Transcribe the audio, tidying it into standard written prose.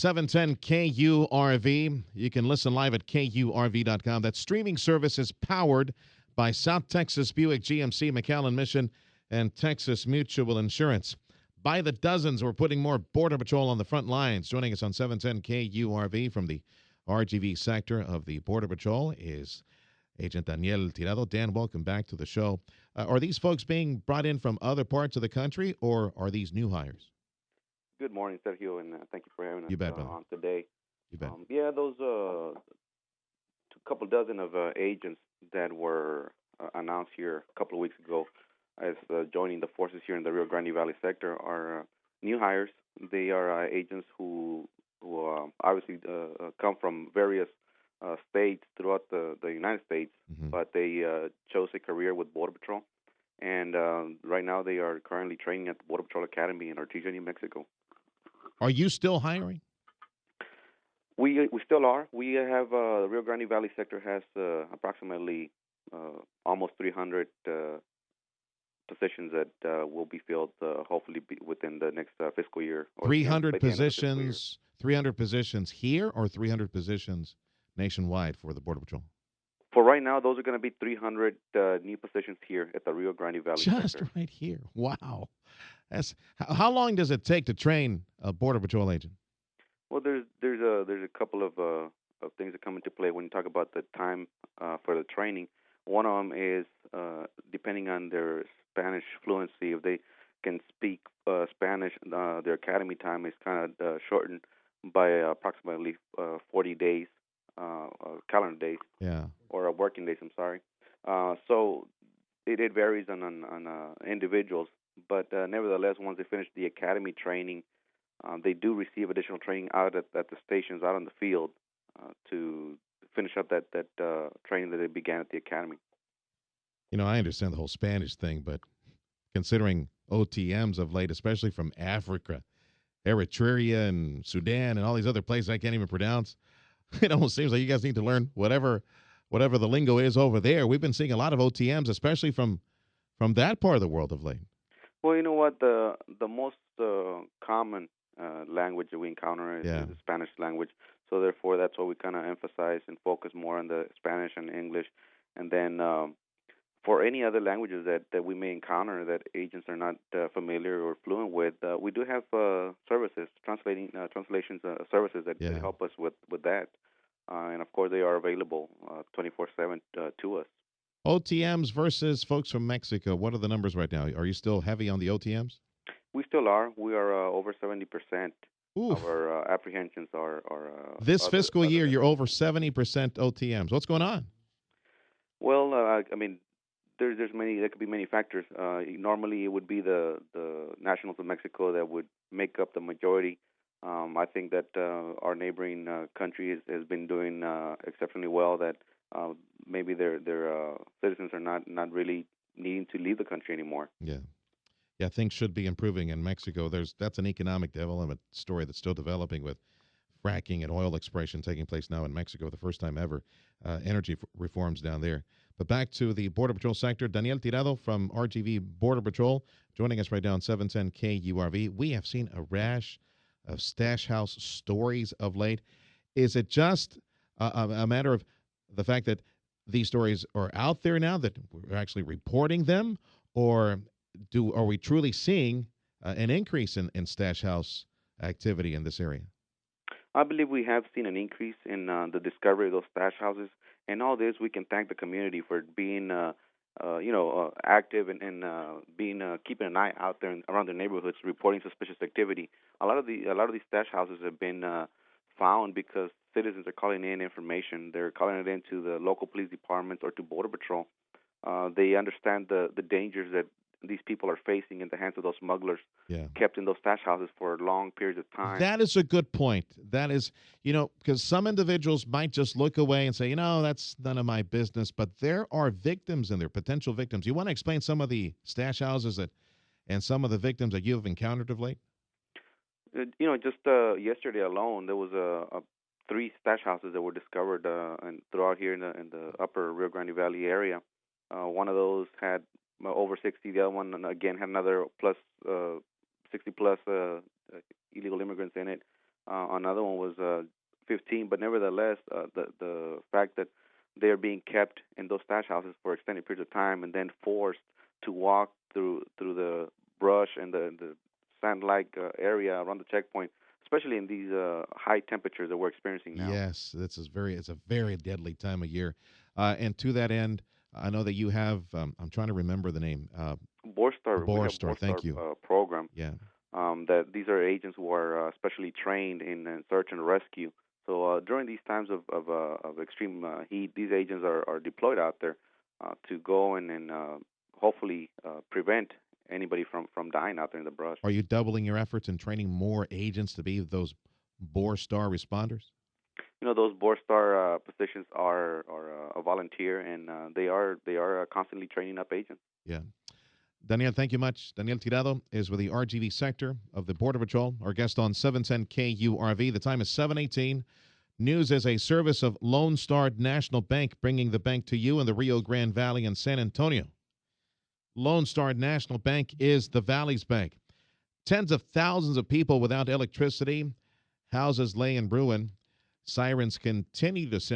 710 KURV. You can listen live at KURV.com. That streaming service is powered by South Texas Buick GMC, McAllen Mission, and Texas Mutual Insurance. By the dozens, we're putting more Border Patrol on the front lines. Joining us on 710 KURV from the RGV sector of the Border Patrol is Agent Daniel Tirado. Dan, welcome back to the show. Are these folks being brought in from other parts of the country, or are these new hires? Good morning, Sergio, and thank you for having us You bet, brother. on today. You bet. Those couple dozen of agents that were announced here a couple of weeks ago as joining the forces here in the Rio Grande Valley sector are new hires. They are agents who obviously come from various states throughout the United States, but they chose a career with Border Patrol. And right now they are currently training at the Border Patrol Academy in Ortiz, New Mexico. Are you still hiring? We still are. We have the Rio Grande Valley sector has approximately almost 300 positions that will be filled hopefully within the next fiscal year. 300 positions. 300 positions here, or 300 positions nationwide for the Border Patrol? For right now, those are going to be 300 new positions here at the Rio Grande Valley Just sector. right here. Wow. How long does it take to train a Border Patrol agent? Well, there's a couple of things that come into play when you talk about the time for the training. One of them is depending on their Spanish fluency. If they can speak Spanish, their academy time is kind of shortened by approximately 40 days, calendar days, or working days. I'm sorry. So it varies on individuals, but nevertheless, once they finish the academy training, they do receive additional training out at the stations, out on the field, to finish up that training that they began at the academy. You know, I understand the whole Spanish thing, but considering OTMs of late, especially from Africa, Eritrea, and Sudan, and all these other places I can't even pronounce, it almost seems like you guys need to learn whatever the lingo is over there. We've been seeing a lot of OTMs, especially from that part of the world of late. Well, you know what? The most common language that we encounter is the Spanish language. So therefore, that's why we kind of emphasize and focus more on the Spanish and English. And then for any other languages that we may encounter that agents are not familiar or fluent with, we do have services, translation services that help us with that. And of course, they are available 24/7 to us. OTMs versus folks from Mexico. What are the numbers right now? Are you still heavy on the OTMs? We still are. We are over 70% of our apprehensions are this fiscal year, you're over 70% OTMs. What's going on? Well, I mean, there's many. There could be many factors. Normally, it would be the nationals of Mexico that would make up the majority. I think that our neighboring country has been doing exceptionally well. That maybe their citizens are not really needing to leave the country anymore. Yeah, things should be improving in Mexico. That's an economic development story that's still developing, with fracking and oil exploration taking place now in Mexico, the first time ever. Energy reforms down there. But back to the Border Patrol sector, Daniel Tirado from RGV Border Patrol joining us right now on 710 KURV. We have seen a rash of stash house stories of late. Is it just a matter of the fact that these stories are out there now, that we're actually reporting them, or are we truly seeing an increase in stash house activity in this area? I believe we have seen an increase in the discovery of those stash houses, and all this we can thank the community for being, active and being keeping an eye out there around the neighborhoods, reporting suspicious activity. A lot of these stash houses have been found because citizens are calling in information. They're calling it into the local police departments or to Border Patrol. They understand the dangers that these people are facing in the hands of those smugglers kept in those stash houses for long periods of time. That is a good point. That is, because some individuals might just look away and say, that's none of my business. But there are victims in there, potential victims. You want to explain some of the stash houses and some of the victims that you've encountered of late? Just yesterday alone, there was 3 stash houses that were discovered throughout here in the upper Rio Grande Valley area. One of those had over 60. The other one, again, had another 60 plus illegal immigrants in it. Another one was 15. But nevertheless, the fact that they are being kept in those stash houses for extended periods of time and then forced to walk through the brush and the sand-like area around the checkpoint, especially in these high temperatures that we're experiencing now. Yes, it's a very deadly time of year. And to that end, I know that you have. I'm trying to remember the name. The We Boar have Store. Borstar Thank you. program. Yeah. That these are agents who are specially trained in search and rescue. So during these times of extreme heat, these agents are deployed out there to go and hopefully prevent anybody from dying out there in the brush. Are you doubling your efforts and training more agents to be those Boar Star responders? Those Borstar positions are a volunteer, and they are constantly training up agents. Yeah. Daniel, thank you much. Daniel Tirado is with the RGV sector of the Border Patrol. Our guest on 710 KURV. The time is 7:18. News is a service of Lone Star National Bank, bringing the bank to you in the Rio Grande Valley and San Antonio. Lone Star National Bank is the Valley's bank. Tens of thousands of people without electricity, houses lay in ruin, sirens continue to sound.